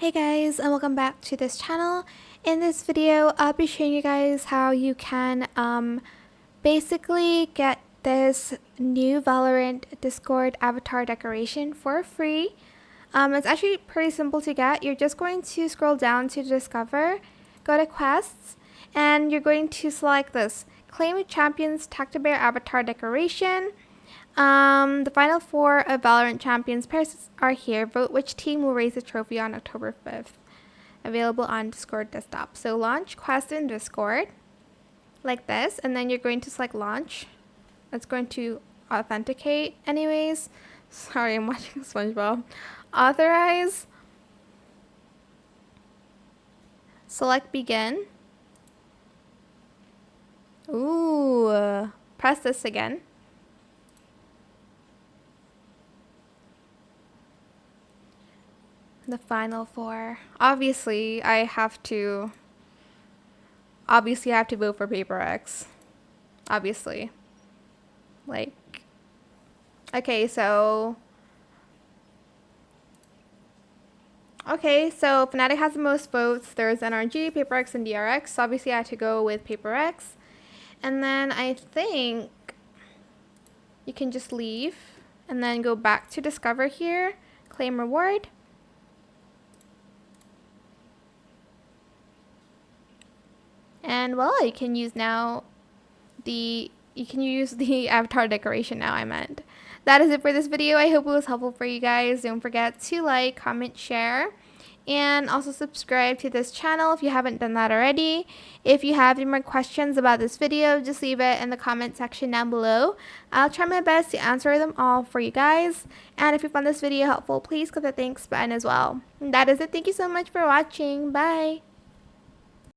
Hey guys, and welcome back to this channel. In this video, I'll be showing you guys how you can basically get this new Valorant Discord avatar decoration for free. It's actually pretty simple to get. You're just going to scroll down to Discover, go to Quests, and you're going to select this Claim Champions Tactibear Avatar Decoration. The final four of Valorant Champions pairs are here. Vote which team will raise the trophy on October 5th. Available on Discord desktop. So launch quest in Discord like this, and then you're going to select launch. It's going to authenticate anyways. Sorry, I'm watching SpongeBob. Authorize. Select begin. Ooh, press this again. The final four. Obviously I have to vote for Paper X. Obviously. Like, okay, so Fnatic has the most votes. There's NRG, Paper X, and DRX. So obviously I had to go with Paper X. And then I think you can just leave and then go back to Discover here, claim reward. And well, you can use the avatar decoration now, I meant. That is it for this video. I hope it was helpful for you guys. Don't forget to like, comment, share, and also subscribe to this channel if you haven't done that already. If you have any more questions about this video, just leave it in the comment section down below. I'll try my best to answer them all for you guys. And if you found this video helpful, please click the thanks button as well. And that is it. Thank you so much for watching. Bye.